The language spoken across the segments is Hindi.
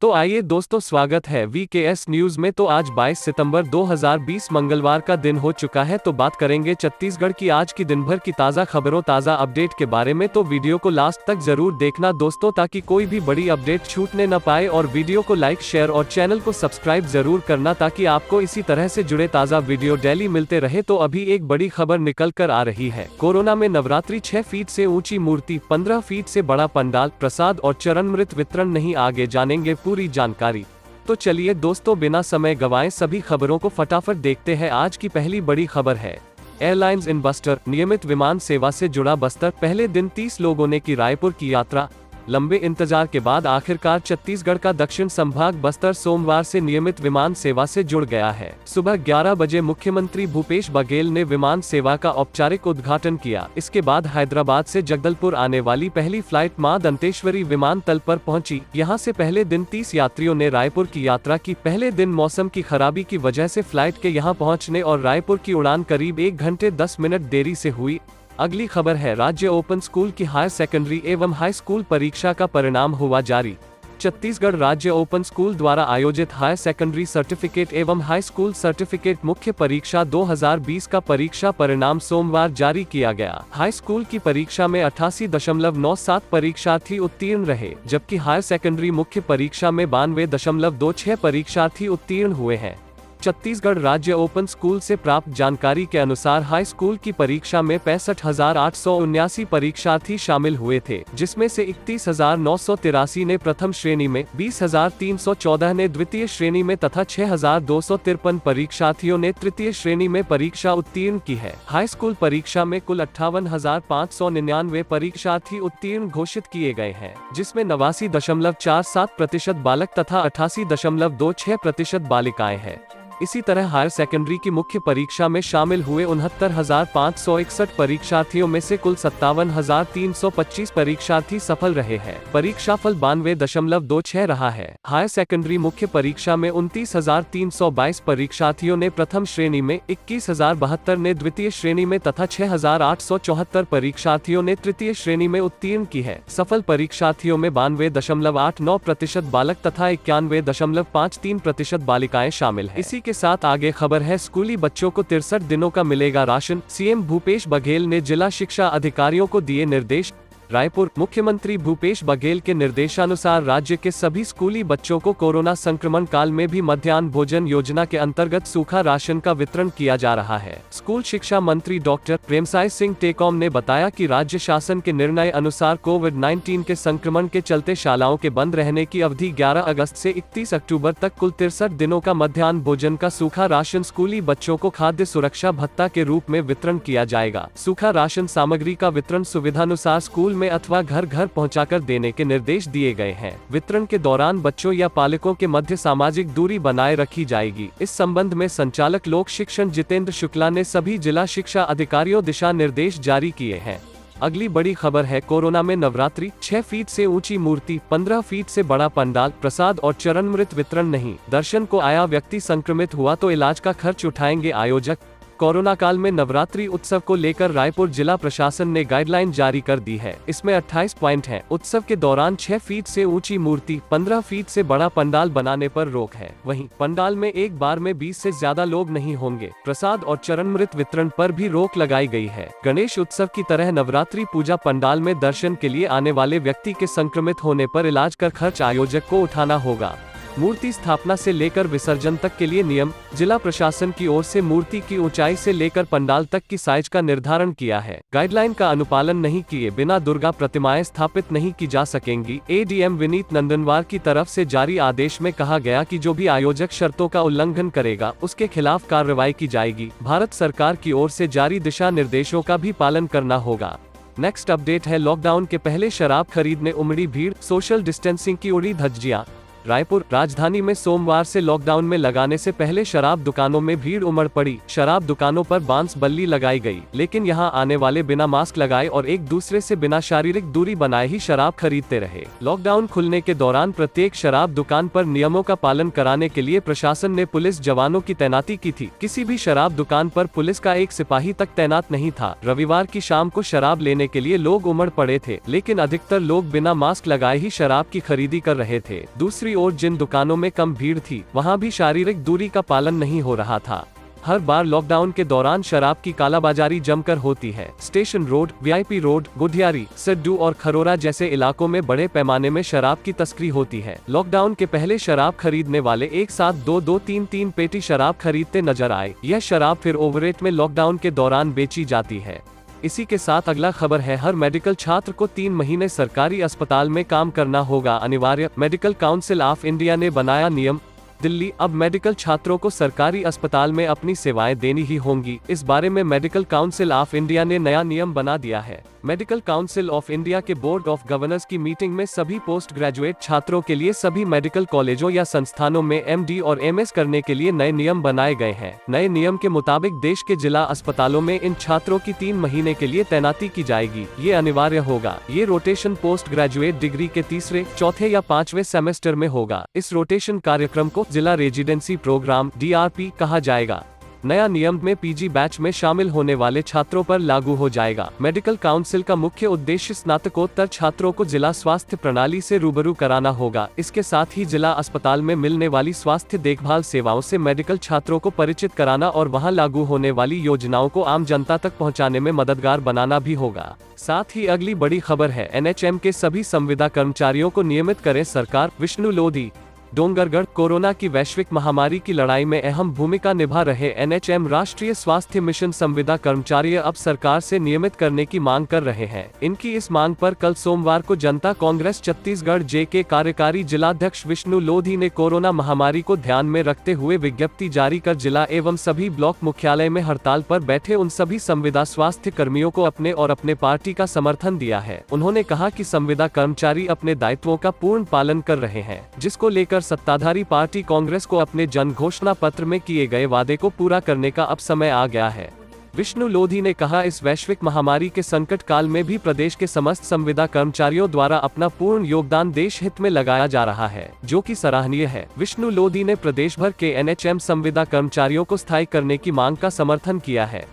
तो आइए दोस्तों, स्वागत है वीकेएस न्यूज में। तो आज 22 सितंबर 2020 मंगलवार का दिन हो चुका है। तो बात करेंगे छत्तीसगढ़ की आज की दिन भर की ताज़ा खबरों, ताज़ा अपडेट के बारे में। तो वीडियो को लास्ट तक जरूर देखना दोस्तों, ताकि कोई भी बड़ी अपडेट छूटने न पाए। और वीडियो को लाइक, शेयर और चैनल को सब्सक्राइब जरूर करना, ताकि आपको इसी तरह से जुड़े ताज़ा वीडियो डेली मिलते रहे। तो अभी एक बड़ी खबर निकल कर आ रही है। कोरोना में नवरात्रि, 6 फीट से ऊंची मूर्ति, 15 फीट से बड़ा पंडाल, प्रसाद और चरणमृत वितरण नहीं, आगे जानेंगे पूरी जानकारी। तो चलिए दोस्तों, बिना समय गवाए सभी खबरों को फटाफट देखते हैं। आज की पहली बड़ी खबर है एयरलाइंस इन बस्तर, नियमित विमान सेवा से जुड़ा बस्तर। पहले दिन 30 लोगों ने की रायपुर की यात्रा। लंबे इंतजार के बाद आखिरकार छत्तीसगढ़ का दक्षिण संभाग बस्तर सोमवार से नियमित विमान सेवा से जुड़ गया है। सुबह 11 बजे मुख्यमंत्री भूपेश बघेल ने विमान सेवा का औपचारिक उद्घाटन किया। इसके बाद हैदराबाद से जगदलपुर आने वाली पहली फ्लाइट मां दंतेश्वरी विमानतल पर पहुंची। यहां से पहले दिन 30 यात्रियों ने रायपुर की यात्रा की। पहले दिन मौसम की खराबी की वजह से फ्लाइट के यहां पहुंचने और रायपुर की उड़ान करीब 1 घंटे 10 मिनट देरी से हुई। अगली खबर है राज्य ओपन स्कूल की हायर सेकेंडरी एवं हाई स्कूल परीक्षा का परिणाम हुआ जारी। छत्तीसगढ़ राज्य ओपन स्कूल द्वारा आयोजित हायर सेकेंडरी सर्टिफिकेट एवं हाई स्कूल सर्टिफिकेट मुख्य परीक्षा 2020 का परीक्षा परिणाम सोमवार जारी किया गया। हाई स्कूल की परीक्षा में 88.97 परीक्षार्थी उत्तीर्ण रहे, जबकि हायर सेकेंडरी मुख्य परीक्षा में 92.26 परीक्षार्थी उत्तीर्ण हुए हैं। छत्तीसगढ़ राज्य ओपन स्कूल से प्राप्त जानकारी के अनुसार हाई स्कूल की परीक्षा में 65,879 परीक्षार्थी शामिल हुए थे, जिसमें से 31,983 ने प्रथम श्रेणी में, 20,314 ने द्वितीय श्रेणी में तथा 6,253 परीक्षार्थियों ने तृतीय श्रेणी में परीक्षा उत्तीर्ण की है। हाई स्कूल परीक्षा में कुल 58,599 परीक्षार्थी उत्तीर्ण घोषित किए गए हैं, जिसमें 89.47% बालक तथा 88.26% बालिकाएं हैं। इसी तरह हायर सेकेंडरी की मुख्य परीक्षा में शामिल हुए 69,561 परीक्षार्थियों में से कुल 57,325 परीक्षार्थी सफल रहे हैं। परीक्षाफल 92.26 रहा है। हायर सेकेंडरी मुख्य परीक्षा में 29,322 परीक्षार्थियों ने प्रथम श्रेणी में, 21,072 ने द्वितीय श्रेणी में तथा 6,874 परीक्षार्थियों ने तृतीय श्रेणी में उत्तीर्ण की है। सफल परीक्षार्थियों में 92.89% बालक तथा 91.53% बालिकाएं शामिल है। इसी के साथ आगे खबर है स्कूली बच्चों को 63 दिनों का मिलेगा राशन। सीएम भूपेश बघेल ने जिला शिक्षा अधिकारियों को दिए निर्देश। रायपुर, मुख्यमंत्री भूपेश बघेल के निर्देशानुसार राज्य के सभी स्कूली बच्चों को कोरोना संक्रमण काल में भी मध्याह्न भोजन योजना के अंतर्गत सूखा राशन का वितरण किया जा रहा है। स्कूल शिक्षा मंत्री डॉक्टर प्रेमसाय सिंह टेकॉम ने बताया कि राज्य शासन के निर्णय अनुसार कोविड-19 के संक्रमण के चलते शालाओं के बंद रहने की अवधि 11 अगस्त से 31 अक्टूबर तक कुल 63 दिनों का मध्याह्न भोजन का सूखा राशन स्कूली बच्चों को खाद्य सुरक्षा भत्ता के रूप में वितरण किया जाएगा। सूखा राशन सामग्री का वितरण सुविधानुसार स्कूल में अथवा घर घर पहुंचाकर देने के निर्देश दिए गए हैं। वितरण के दौरान बच्चों या पालकों के मध्य सामाजिक दूरी बनाए रखी जाएगी। इस संबंध में संचालक लोक शिक्षण जितेंद्र शुक्ला ने सभी जिला शिक्षा अधिकारियों दिशा निर्देश जारी किए हैं। अगली बड़ी खबर है कोरोना में नवरात्रि, 6 फीट से ऊंची मूर्ति, 15 फीट से बड़ा पंडाल, प्रसाद और चरणमृत वितरण नहीं, दर्शन को आया व्यक्ति संक्रमित हुआ तो इलाज का खर्च उठाएंगे आयोजक। कोरोना काल में नवरात्रि उत्सव को लेकर रायपुर जिला प्रशासन ने गाइडलाइन जारी कर दी है। इसमें 28 पॉइंट हैं। उत्सव के दौरान 6 फीट से ऊंची मूर्ति, 15 फीट से बड़ा पंडाल बनाने पर रोक है। वहीं पंडाल में एक बार में 20 से ज्यादा लोग नहीं होंगे। प्रसाद और चरणमृत वितरण पर भी रोक लगाई गई है। गणेश उत्सव की तरह नवरात्रि पूजा पंडाल में दर्शन के लिए आने वाले व्यक्ति के संक्रमित होने पर इलाज का खर्च आयोजक को उठाना होगा। मूर्ति स्थापना से लेकर विसर्जन तक के लिए नियम, जिला प्रशासन की ओर से मूर्ति की ऊंचाई से लेकर पंडाल तक की साइज का निर्धारण किया है। गाइडलाइन का अनुपालन नहीं किए बिना दुर्गा प्रतिमाएं स्थापित नहीं की जा सकेंगी। एडीएम विनीत नंदनवार की तरफ से जारी आदेश में कहा गया कि जो भी आयोजक शर्तों का उल्लंघन करेगा उसके खिलाफ कार्रवाई की जाएगी। भारत सरकार की ओर से जारी दिशा निर्देशों का भी पालन करना होगा। नेक्स्ट अपडेट है लॉकडाउन के पहले शराब खरीदने उमड़ी भीड़, सोशल डिस्टेंसिंग की उड़ी धज्जियां। रायपुर, राजधानी में सोमवार से लॉकडाउन में लगाने से पहले शराब दुकानों में भीड़ उमड़ पड़ी। शराब दुकानों पर बांस बल्ली लगाई गई, लेकिन यहां आने वाले बिना मास्क लगाए और एक दूसरे से बिना शारीरिक दूरी बनाए ही शराब खरीदते रहे। लॉकडाउन खुलने के दौरान प्रत्येक शराब दुकान पर नियमों का पालन कराने के लिए प्रशासन ने पुलिस जवानों की तैनाती की थी। किसी भी शराब दुकान पर पुलिस का एक सिपाही तक तैनात नहीं था। रविवार की शाम को शराब लेने के लिए लोग उमड़ पड़े थे, लेकिन अधिकतर लोग बिना मास्क लगाए ही शराब की खरीदी कर रहे थे। दूसरी दूसरी ओर जिन दुकानों में कम भीड़ थी वहां भी शारीरिक दूरी का पालन नहीं हो रहा था। हर बार लॉकडाउन के दौरान शराब की कालाबाजारी जमकर होती है। Station road, VIP road, Gudhiyari, सिड्डू और खरोरा जैसे इलाकों में बड़े पैमाने में शराब की तस्करी होती है। लॉकडाउन के पहले शराब खरीदने वाले एक साथ 2-2, 3-3 पेटी शराब खरीदते नजर आए। यह शराब फिर ओवररेट में लॉकडाउन के दौरान बेची जाती है। इसी के साथ अगला खबर है, हर मेडिकल छात्र को 3 महीने सरकारी अस्पताल में काम करना होगा अनिवार्य। मेडिकल काउंसिल ऑफ इंडिया ने बनाया नियम। दिल्ली, अब मेडिकल छात्रों को सरकारी अस्पताल में अपनी सेवाएं देनी ही होंगी। इस बारे में मेडिकल काउंसिल ऑफ इंडिया ने नया नियम बना दिया है। मेडिकल काउंसिल ऑफ इंडिया के बोर्ड ऑफ गवर्नर्स की मीटिंग में सभी पोस्ट ग्रेजुएट छात्रों के लिए सभी मेडिकल कॉलेजों या संस्थानों में एमडी और एमएस करने के लिए नए नियम बनाए गए हैं। नए नियम के मुताबिक देश के जिला अस्पतालों में इन छात्रों की 3 महीने के लिए तैनाती की जाएगी। ये अनिवार्य होगा। ये रोटेशन पोस्ट ग्रेजुएट डिग्री के तीसरे, चौथे या 5वें सेमेस्टर में होगा। इस रोटेशन कार्यक्रम को जिला रेजिडेंसी प्रोग्राम DRP कहा जाएगा। नया नियम में पीजी बैच में शामिल होने वाले छात्रों पर लागू हो जाएगा। मेडिकल काउंसिल का मुख्य उद्देश्य स्नातकोत्तर छात्रों को जिला स्वास्थ्य प्रणाली से रूबरू कराना होगा। इसके साथ ही जिला अस्पताल में मिलने वाली स्वास्थ्य देखभाल सेवाओं से मेडिकल छात्रों को परिचित कराना और वहां लागू होने वाली योजनाओं को आम जनता तक पहुंचाने में मददगार बनाना भी होगा। साथ ही अगली बड़ी खबर है, NHM के सभी संविदा कर्मचारियों को नियमित करे सरकार। विष्णु लोधी, डोंगरगढ़, कोरोना की वैश्विक महामारी की लड़ाई में अहम भूमिका निभा रहे NHM राष्ट्रीय स्वास्थ्य मिशन संविदा कर्मचारी अब सरकार से नियमित करने की मांग कर रहे हैं। इनकी इस मांग पर कल सोमवार को जनता कांग्रेस छत्तीसगढ़ जे के कार्यकारी जिलाध्यक्ष विष्णु लोधी ने कोरोना महामारी को ध्यान में रखते हुए विज्ञप्ति जारी कर जिला एवं सभी ब्लॉक मुख्यालय में हड़ताल पर बैठे उन सभी संविदा स्वास्थ्य कर्मियों को अपने और अपने पार्टी का समर्थन दिया है। उन्होंने कहा कि संविदा कर्मचारी अपने दायित्वों का पूर्ण पालन कर रहे हैं, जिसको लेकर सत्ताधारी पार्टी कांग्रेस को अपने जन घोषणा पत्र में किए गए वादे को पूरा करने का अब समय आ गया है। विष्णु लोधी ने कहा, इस वैश्विक महामारी के संकट काल में भी प्रदेश के समस्त संविदा कर्मचारियों द्वारा अपना पूर्ण योगदान देश हित में लगाया जा रहा है, जो कि सराहनीय है। विष्णु लोधी ने प्रदेश भर के NHM संविदा कर्मचारियों को स्थायी करने की मांग का समर्थन किया है।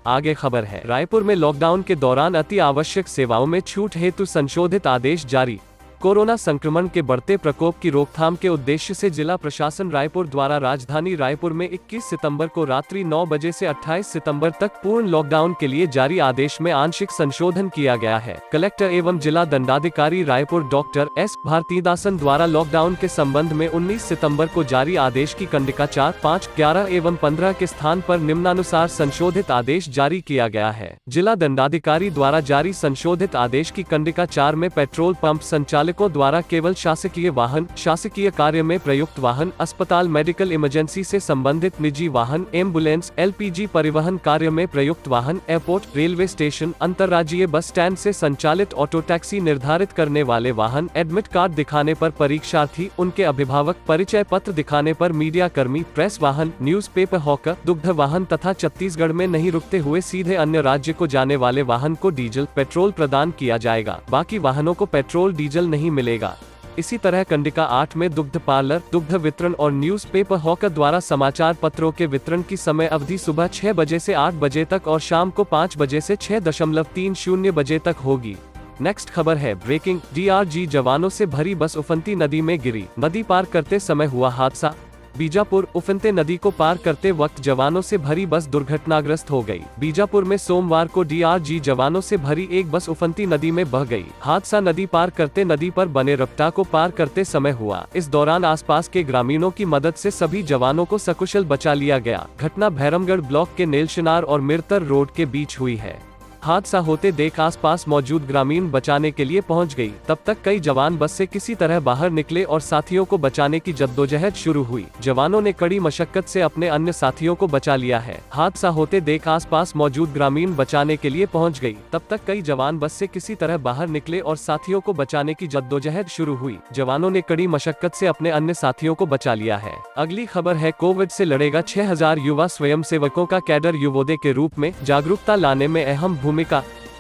आगे खबर है, रायपुर में लॉकडाउन के दौरान अति आवश्यक सेवाओं में छूट हेतु संशोधित आदेश जारी। कोरोना संक्रमण के बढ़ते प्रकोप की रोकथाम के उद्देश्य से जिला प्रशासन रायपुर द्वारा राजधानी रायपुर में 21 सितंबर को रात्रि 9 बजे से 28 सितंबर तक पूर्ण लॉकडाउन के लिए जारी आदेश में आंशिक संशोधन किया गया है। कलेक्टर एवं जिला दंडाधिकारी रायपुर डॉक्टर S भारतीदासन द्वारा लॉकडाउन के संबंध में 19 सितंबर को जारी आदेश की कंडिका 4, 5, 11 एवं 15 के स्थान पर निम्नानुसार संशोधित आदेश जारी किया गया है। जिला दंडाधिकारी द्वारा जारी संशोधित आदेश की कंडिका 4 में पेट्रोल पंप संचालक द्वारा केवल शासकीय वाहन, शासकीय कार्य में प्रयुक्त वाहन, अस्पताल, मेडिकल इमरजेंसी से संबंधित निजी वाहन, एम्बुलेंस, LPG परिवहन कार्य में प्रयुक्त वाहन, एयरपोर्ट, रेलवे स्टेशन, अंतर्राज्यीय बस स्टैंड से संचालित ऑटो टैक्सी निर्धारित करने वाले वाहन, एडमिट कार्ड दिखाने पर परीक्षार्थी, उनके अभिभावक, परिचय पत्र दिखाने पर मीडिया कर्मी, प्रेस वाहन, न्यूज़पेपर हॉकर, दुग्ध वाहन तथा छत्तीसगढ़ में नहीं रुकते हुए सीधे अन्य राज्य को जाने वाले वाहन को डीजल, पेट्रोल प्रदान किया जाएगा। बाकी वाहनों को पेट्रोल, डीजल नहीं मिलेगा। इसी तरह कंडिका 8 में दुग्ध पार्लर, दुग्ध वितरण और न्यूज़पेपर हॉकर द्वारा समाचार पत्रों के वितरण की समय अवधि सुबह 6 बजे से 8 बजे तक और शाम को 5 बजे से 6:30 बजे तक होगी। नेक्स्ट खबर है, ब्रेकिंग, DRG जवानों से भरी बस उफनती नदी में गिरी, नदी पार करते समय हुआ हादसा। बीजापुर, उफनते नदी को पार करते वक्त जवानों से भरी बस दुर्घटनाग्रस्त हो गई। बीजापुर में सोमवार को DRG जवानों से भरी एक बस उफनती नदी में बह गई। हादसा नदी पार करते नदी पर बने रफ्ता को पार करते समय हुआ। इस दौरान आसपास के ग्रामीणों की मदद से सभी जवानों को सकुशल बचा लिया गया। घटना भैरमगढ़ ब्लॉक के नेलशनार और मिरतर रोड के बीच हुई है। हादसा होते देख आसपास मौजूद ग्रामीण बचाने के लिए पहुंच गई। तब तक कई जवान बस से किसी तरह बाहर निकले और साथियों को बचाने की जद्दोजहद शुरू हुई। जवानों ने कड़ी मशक्कत से अपने अन्य साथियों को बचा लिया है। हादसा होते देख आसपास मौजूद ग्रामीण बचाने के लिए पहुंच गई। तब तक कई जवान बस से किसी तरह बाहर निकले और साथियों को बचाने की जद्दोजहद शुरू हुई। जवानों ने कड़ी मशक्कत से अपने अन्य साथियों को बचा लिया है। अगली खबर है, कोविड से लड़ेगा 6000 युवा स्वयंसेवकों का कैडर युवोदय के रूप में जागरूकता लाने में अहम भूमिका।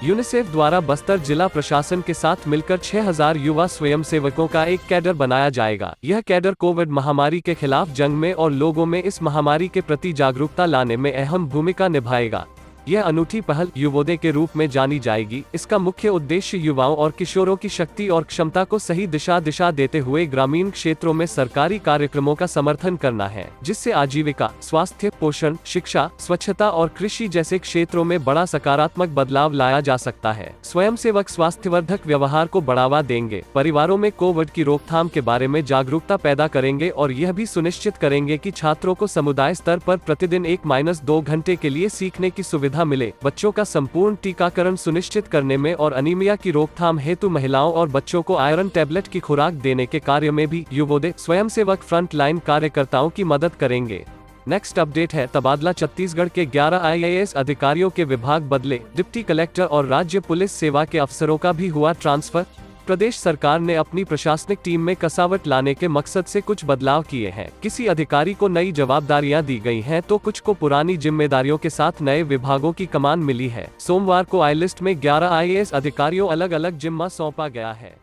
यूनिसेफ द्वारा बस्तर जिला प्रशासन के साथ मिलकर 6000 युवा स्वयंसेवकों का एक कैडर बनाया जाएगा। यह कैडर कोविड महामारी के खिलाफ जंग में और लोगों में इस महामारी के प्रति जागरूकता लाने में अहम भूमिका निभाएगा। यह अनूठी पहल युवोदय के रूप में जानी जाएगी। इसका मुख्य उद्देश्य युवाओं और किशोरों की शक्ति और क्षमता को सही दिशा देते हुए ग्रामीण क्षेत्रों में सरकारी कार्यक्रमों का समर्थन करना है, जिससे आजीविका, स्वास्थ्य, पोषण, शिक्षा, स्वच्छता और कृषि जैसे क्षेत्रों में बड़ा सकारात्मक बदलाव लाया जा सकता है। स्वयंसेवक स्वास्थ्यवर्धक व्यवहार को बढ़ावा देंगे, परिवारों में कोविड की रोकथाम के बारे में जागरूकता पैदा करेंगे और यह भी सुनिश्चित करेंगे कि छात्रों को समुदाय स्तर पर प्रतिदिन 1-2 घंटे के लिए सीखने की सुविधा मिले। बच्चों का संपूर्ण टीकाकरण सुनिश्चित करने में और अनीमिया की रोकथाम हेतु महिलाओं और बच्चों को आयरन टैबलेट की खुराक देने के कार्य में भी युवोदय स्वयंसेवक फ्रंट लाइन कार्यकर्ताओं की मदद करेंगे। नेक्स्ट अपडेट है तबादला। छत्तीसगढ़ के 11 IAS अधिकारियों के विभाग बदले, डिप्टी कलेक्टर और राज्य पुलिस सेवा के अफसरों का भी हुआ ट्रांसफर। प्रदेश सरकार ने अपनी प्रशासनिक टीम में कसावट लाने के मकसद से कुछ बदलाव किए हैं। किसी अधिकारी को नई जवाबदारियां दी गई हैं तो कुछ को पुरानी जिम्मेदारियों के साथ नए विभागों की कमान मिली है। सोमवार को आई लिस्ट में 11 IAS अधिकारियों अलग अलग जिम्मा सौंपा गया है।